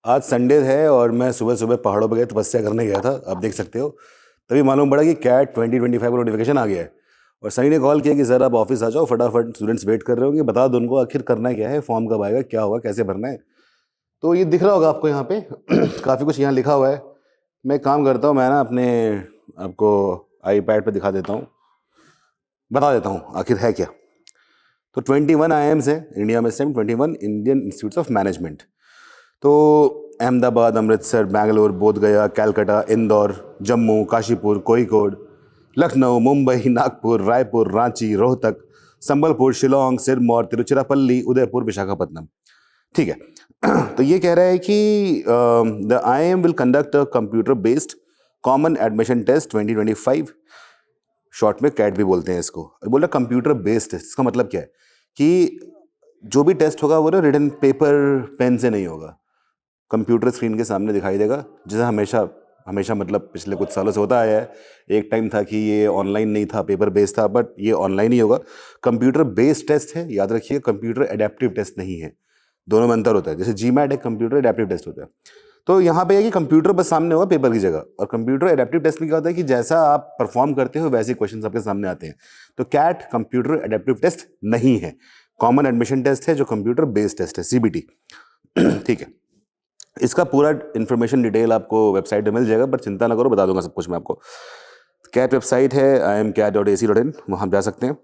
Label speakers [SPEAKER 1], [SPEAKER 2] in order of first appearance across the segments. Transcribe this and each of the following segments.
[SPEAKER 1] आज संडे है और मैं सुबह सुबह पहाड़ों पर गया तपस्या करने गया था, आप देख सकते हो। तभी मालूम पड़ा कि कैट 2025 का नोटिफिकेशन आ गया है और सनी ने कॉल किया कि सर आप ऑफिस आ जाओ फटाफट, स्टूडेंट्स वेट कर रहे होंगे, बता दो उनको आखिर करना क्या है, फॉर्म कब आएगा, क्या होगा, कैसे भरना है। तो ये दिख रहा होगा आपको यहाँ पे काफ़ी कुछ यहाँ लिखा हुआ है। मैं एक काम करता हूँ, मैं ना अपने आपको आईपैड पे दिखा देता हूँ, बता देता हूँ आखिर है क्या। तो 21 IIMs हैं इंडिया में, इस time 21 Indian institutes of management. तो अहमदाबाद, अमृतसर, बैंगलोर, बोध गया, कैलकाटा, इंदौर, जम्मू, काशीपुर, कोझिकोड, लखनऊ, मुंबई, नागपुर, रायपुर, रांची, रोहतक, संबलपुर, शिलोंग, सिरमौर, तिरुचिरापल्ली, उदयपुर, विशाखापट्टनम। ठीक है। तो ये कह रहा है कि the IIM will conduct a computer based common admission test 2025, short में कैट भी बोलते हैं इसको। बोल रहा कंप्यूटर बेस्ड टेस्ट, इसका मतलब क्या है कि जो भी टेस्ट होगा वो ना रिटन पेपर पेन से नहीं होगा, कंप्यूटर स्क्रीन के सामने दिखाई देगा, जैसा हमेशा हमेशा मतलब पिछले कुछ सालों से होता आया है। एक टाइम था कि ये ऑनलाइन नहीं था, पेपर बेस्ड था, बट ये ऑनलाइन ही होगा। कंप्यूटर बेस्ड टेस्ट है, याद रखिए, कंप्यूटर एडेप्टिव टेस्ट नहीं है। दोनों में अंतर होता है, जैसे जीमैट एक कंप्यूटर एडेप्टिव टेस्ट होता है। तो यहाँ पे है कि कंप्यूटर बस सामने होगा पेपर की जगह, और कंप्यूटर एडेप्टिव टेस्ट में क्या होता है कि जैसा आप परफॉर्म करते हो वैसे क्वेश्चन आपके सामने आते हैं। तो कैट कंप्यूटर एडेप्टिव टेस्ट नहीं है, कॉमन एडमिशन टेस्ट है जो कंप्यूटर बेस्ड टेस्ट है, CBT। ठीक है। इसका पूरा इन्फॉर्मेशन डिटेल आपको वेबसाइट पे मिल जाएगा, पर चिंता ना करो, बता दूंगा सब कुछ मैं आपको। कैट वेबसाइट है imcat.ac.in, वहाँ जा सकते हैं।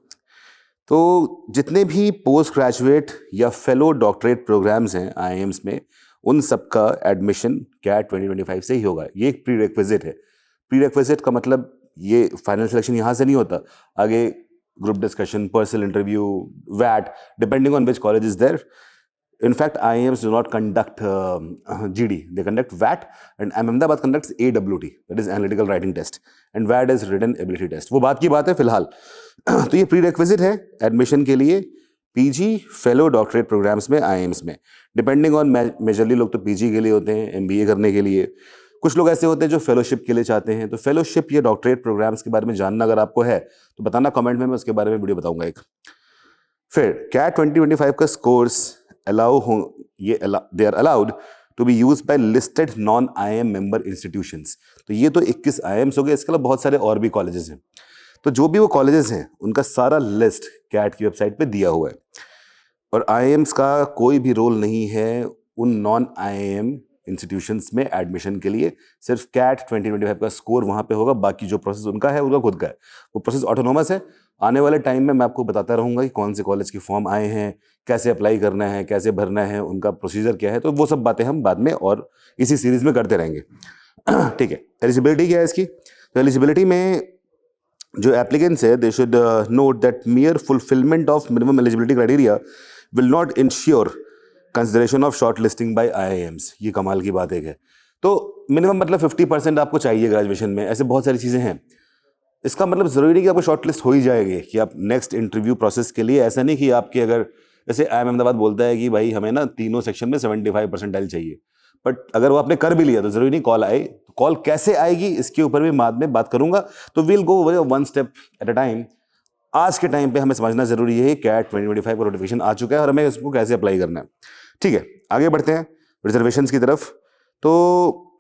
[SPEAKER 1] तो जितने भी पोस्ट ग्रेजुएट या फेलो डॉक्टरेट प्रोग्राम्स हैं IIMs में, उन सबका एडमिशन कैट 2025 से ही होगा। ये एक प्री रिक्विजिट है। प्री रिक्विजिट का मतलब ये फाइनल सिलेक्शन यहाँ से नहीं होता, आगे ग्रुप डिस्कशन, पर्सनल इंटरव्यू, वैट, depending on which college is there. In fact, IIMs do not conduct GD, they conduct VAT, and Ahmedabad conducts AWT, that is Analytical Writing Test, and VAT is Written Ability Test. वो बात की बात है फिलहाल। तो ये pre requisite है admission के लिए PG फेलो डॉक्टरेट प्रोग्राम्स में IIMs में। डिपेंडिंग ऑन, मेजरली लोग तो PG के लिए होते हैं, MBA करने के लिए। कुछ लोग ऐसे होते हैं जो फेलोशिप के लिए चाहते हैं। तो फेलोशिप या डॉक्टरेट प्रोग्राम्स के बारे में जानना अगर आपको है तो बताना कमेंट में, मैं उसके बारे में वीडियो बताऊंगा एक। फिर कैट 2025 का स्कोर्स अलाउ हो, ये they are allowed to be use by listed non IIM member institutions. तो ये तो 21 IIMs हो गए, इसके अलावा बहुत सारे और भी कॉलेजेस हैं। तो जो भी वो कॉलेजेस हैं उनका सारा लिस्ट कैट की वेबसाइट पे दिया हुआ है। और IIMs का कोई भी रोल नहीं है उन नॉन IIM इंस्टीट्यूशंस में एडमिशन के लिए। सिर्फ कैट 2025 का स्कोर वहां पे होगा, बाकी जो प्रोसेस उनका है उनका खुद का है, वो प्रोसेस ऑटोनोमस है। आने वाले टाइम में मैं आपको बताता रहूंगा कि कौन से कॉलेज के फॉर्म आए हैं, कैसे अप्लाई करना है, कैसे भरना है, उनका प्रोसीजर क्या है। तो वो सब बातें हम बाद में और इसी सीरीज में करते रहेंगे। ठीक है। एलिजिबिलिटी क्या है इसकी? तो एलिजिबिलिटी में जो एप्लीकेंट्स है, they should note that mere fulfilment of minimum eligibility criteria will not ensure consideration of shortlisting by IIMs। ये कमाल की बात है। तो मिनिमम मतलब 50% आपको चाहिए ग्रेजुएशन में, ऐसे बहुत सारी चीज़ें हैं। इसका मतलब जरूरी नहीं कि आपको शॉर्ट लिस्ट हो ही जाएगी कि आप नेक्स्ट इंटरव्यू प्रोसेस के लिए, ऐसा नहीं कि आपके अगर जैसे IIM अहमदाबाद बोलता है कि भाई हमें ना तीनों सेक्शन में 75 परसेंटाइल चाहिए, बट अगर वो आपने कर भी लिया तो जरूरी नहीं कॉल आए। कॉल कैसे आएगी इसके ऊपर भी बाद में बात करूंगा, तो will go one step at a time. आज के टाइम पे हमें समझना जरूरी है कैट 2025 का नोटिफिकेशन आ चुका है और हमें इसको कैसे अप्लाई करना है। ठीक है, आगे बढ़ते हैं रिजर्वेशंस की तरफ। तो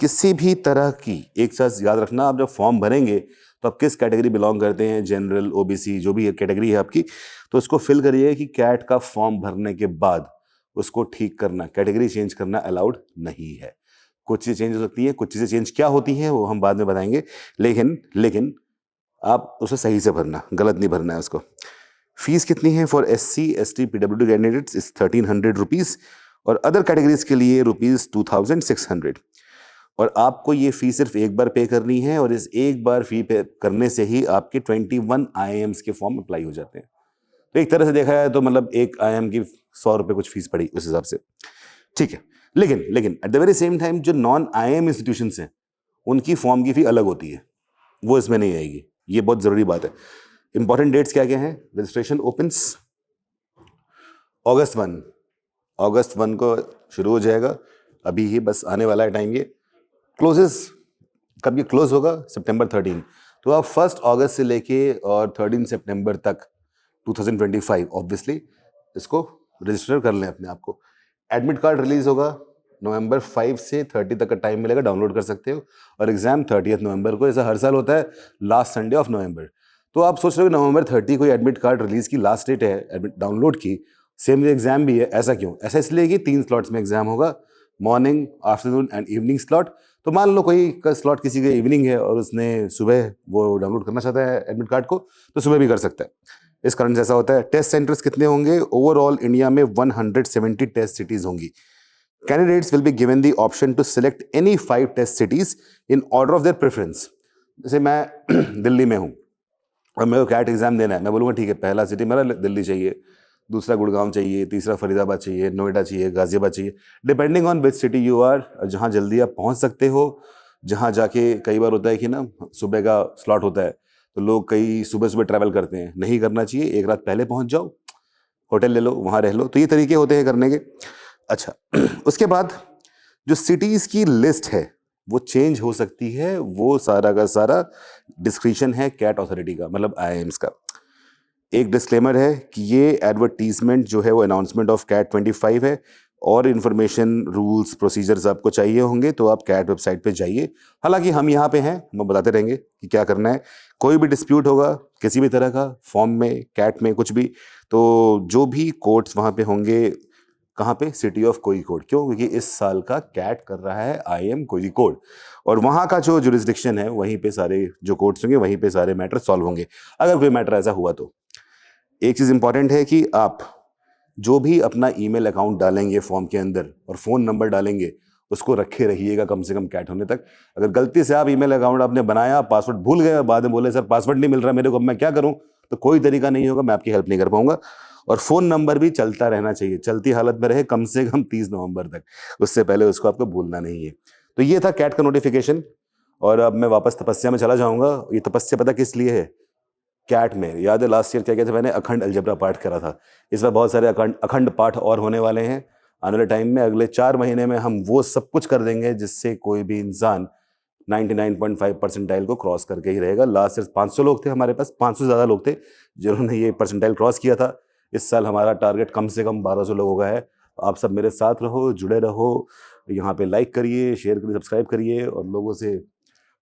[SPEAKER 1] किसी भी तरह की, एक चीज याद रखना, आप जब फॉर्म भरेंगे तो आप किस कैटेगरी बिलोंग करते हैं, जनरल, OBC, जो भी कैटेगरी है आपकी, तो उसको फिल करिए कि कैट का फॉर्म भरने के बाद उसको ठीक करना, कैटेगरी चेंज करना अलाउड नहीं है। कुछ चीज़ें चेंज हो सकती हैं, कुछ चीज़ें चेंज क्या होती हैं वो हम बाद में बताएंगे, लेकिन आप उसे सही से भरना, गलत नहीं भरना है उसको। फीस कितनी है? For SC ST PWD candidates is 1300 rupees, और अदर कैटेगरीज के लिए ₹2600। और आपको ये फी सिर्फ एक बार पे करनी है, और इस एक बार फी पे करने से ही आपके 21 IIMs के फॉर्म अप्लाई हो जाते हैं। तो एक तरह से देखा जाए तो मतलब एक IIM की 100 रुपये कुछ फीस पड़ी उस हिसाब से। ठीक है। लेकिन at the very same time जो नॉन IIM इंस्टीट्यूशंस हैं उनकी फॉर्म की फी अलग होती है, वो इसमें नहीं आएगी। ये बहुत जरूरी बात है। इंपॉर्टेंट डेट्स क्या क्या हैं? रजिस्ट्रेशन ओपन्स अगस्त 1 को शुरू हो जाएगा, अभी ही बस आने वाला है टाइम। ये क्लोजेस कब ये क्लोज होगा? सितंबर 13। तो आप 1 अगस्त से लेके और 13 सितंबर तक 2025 ऑब्वियसली इसको रजिस्टर कर लें अपने आप को। एडमिट कार्ड रिलीज होगा नवंबर 5 से 30 तक का टाइम मिलेगा, डाउनलोड कर सकते हो। और एग्जाम 30 नवंबर को, ऐसा हर साल होता है लास्ट संडे ऑफ नवंबर। तो आप सोच रहे हो नवंबर 30 को एडमिट कार्ड रिलीज की लास्ट डेट है एडमिट डाउनलोड की, सेम एग्जाम भी है, ऐसा क्यों? ऐसा इसलिए कि 3 स्लॉट्स में एग्जाम होगा, morning, afternoon and evening slot. तो मान लो कोई का स्लॉट किसी का इवनिंग है और उसने सुबह वो डाउनलोड करना चाहता है एडमिट कार्ड को, तो सुबह भी कर सकता है। इस कारण से ऐसा होता है। टेस्ट सेंटर्स कितने होंगे? ओवरऑल इंडिया में 170 टेस्ट सिटीज होंगी। Candidates will be given the option to select any 5 test cities in order of their preference. जैसे मैं दिल्ली में हूँ और मेरे को कैट एग्जाम देना है, मैं बोलूँगा ठीक है, पहला सिटी मेरा दिल्ली चाहिए, दूसरा गुड़गांव चाहिए, तीसरा फरीदाबाद चाहिए, नोएडा चाहिए, गाजियाबाद चाहिए, depending on which city you are, जहाँ जल्दी आप पहुँच सकते हो। जहाँ जाके कई बार होता है कि ना सुबह का स्लॉट होता है तो लोग कई सुबह सुबह ट्रैवल करते हैं, नहीं करना चाहिए, एक रात पहले पहुँच जाओ, होटल ले लो, वहाँ रह लो। तो ये तरीके होते हैं करने के। अच्छा, उसके बाद जो सिटीज़ की लिस्ट है वो चेंज हो सकती है, वो सारा का सारा डिस्क्रिप्शन है कैट अथॉरिटी का, मतलब IIMs का। एक डिस्क्लेमर है कि ये एडवर्टीजमेंट जो है वो अनाउंसमेंट ऑफ कैट 25 है, और इन्फॉर्मेशन, रूल्स, प्रोसीजर्स आपको चाहिए होंगे तो आप कैट वेबसाइट पे जाइए। हालांकि हम यहाँ पे हैं, हम बताते रहेंगे कि क्या करना है। कोई भी डिस्प्यूट होगा किसी भी तरह का, फॉर्म में, कैट में, कुछ भी, तो जो भी कोर्ट्स वहाँ पे होंगे, कहाँ पे? City of Kozhikode. क्यों? क्योंकि इस साल का कैट कर रहा है IIM कोझिकोड, और वहाँ का जो जुरिस्डिक्शन है वहीं पे सारे जो कोर्ट्स होंगे वहीं पे सारे मैटर सॉल्व होंगे, अगर कोई मैटर ऐसा हुआ तो। एक चीज़ इंपॉर्टेंट है कि आप जो भी अपना ईमेल अकाउंट डालेंगे फॉर्म के अंदर और फ़ोन नंबर डालेंगे, उसको रखे रहिएगा कम से कम कैट होने तक। अगर गलती से आप ईमेल अकाउंट आपने बनाया, पासवर्ड भूल गए, बाद में बोले सर पासवर्ड नहीं मिल रहा मेरे को, मैं क्या करूं, तो कोई तरीका नहीं होगा, मैं आपकी हेल्प नहीं कर पाऊंगा। और फ़ोन नंबर भी चलता रहना चाहिए, चलती हालत में रहे कम से कम 30 नवंबर तक, उससे पहले उसको आपको भूलना नहीं है। तो ये था कैट का नोटिफिकेशन। और अब मैं वापस तपस्या में चला जाऊँगा। ये तपस्या पता किस लिए है? कैट में याद है लास्ट ईयर क्या कहते, मैंने अखंड अलजेब्रा पाठ करा था। इस बार बहुत सारे अखंड पाठ और होने वाले हैं आने वाले टाइम में। अगले 4 महीने में हम वो सब कुछ कर देंगे जिससे कोई भी इंसान 99.5 परसेंटाइल को क्रॉस करके ही रहेगा। लास्ट ईयर 500 लोग थे हमारे पास, 500 से ज़्यादा लोग थे जिन्होंने ये परसेंटाइल क्रॉस किया था। इस साल हमारा टारगेट कम से कम 1200 लोगों का है। आप सब मेरे साथ रहो, जुड़े रहो, यहाँ पे लाइक करिए, शेयर करिए, सब्सक्राइब करिए, और लोगों से,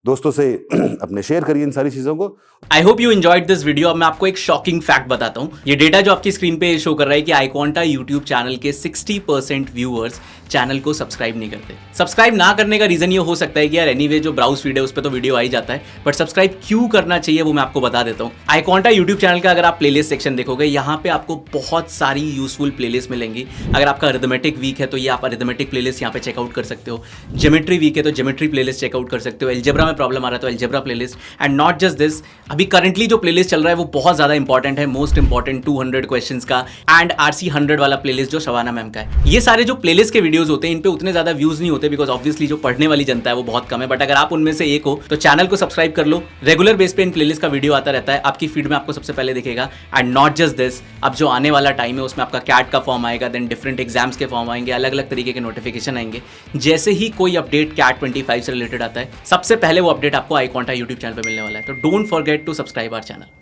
[SPEAKER 1] दोस्तों से अपने शेयर करिए इन सारी चीज़ों को।
[SPEAKER 2] I hope you enjoyed this video. अब मैं आपको एक शॉकिंग फैक्ट बताता हूँ। ये डेटा जो आपकी स्क्रीन पे शो कर रहा है कि iQuanta यूट्यूब चैनल के 60% व्यूअर्स चैनल को सब्सक्राइब नहीं करते। सब्सक्राइब ना करने का रीजन ये हो सकता है कि यार एनीवे जो ब्राउज फीड है उस पर तो वीडियो आ ही जाता है, बट सब्सक्राइब क्यों करना चाहिए वो मैं आपको बता देता हूँ। iQuanta यूट्यूब चैनल का अगर आप प्लेलिस्ट सेक्शन देखोगे, यहाँ पे आपको बहुत सारी यूजफुल प्लेलिस्ट मिलेंगी। अगर आपका अरिथमेटिक वीक है तो ये आप अरिथमेटिक प्लेलिस्ट यहाँ पे चेकआउट कर सकते हो। ज्योमेट्री वीक है तो ज्योमेट्री प्लेलिस्ट चेकआउट कर सकते हो। अलजेब्रा में प्रॉब्लम आ रहा है तो algebra playlist. And not just this, अभी करंटली जो प्लेलिस्ट चल रहा है वो बहुत ज्यादा इंपॉर्टेंट है, मोस्ट इंपॉर्टेंट 200 क्वेश्चंस का एंड RC 100 वाला प्लेलिस्ट जो शबाना मैम का है। ये सारे जो प्लेलिस्ट के वीडियोस होते हैं इन पे उतने ज्यादा व्यूज नहीं होते, बिकॉज ऑब्वियसली जो पढ़ने वाली जनता है वो बहुत कम है। बट अगर आप उनमें से एक हो तो चैनल को सब्सक्राइब कर लो। रेगुलर बेस पे इन प्लेलिस्ट का वीडियो आता रहता है, आपकी फीड में आपको सबसे पहले दिखेगा। एंड नॉट जस्ट दिस, अब जो आने वाला टाइम है उसमें आपका कैट का फॉर्म आएगा, देन डिफरेंट एग्जाम्स के फॉर्म आएंगे, अलग अलग तरीके के नोटिफिकेशन आएंगे। जैसे ही कोई अपडेट कैट 25 से रिलेटेड आता है, सबसे पहले वो अपडेट आपको iQuanta यूट्यूब चैनल पर मिलने वाला है। तो don't forget to subscribe our channel.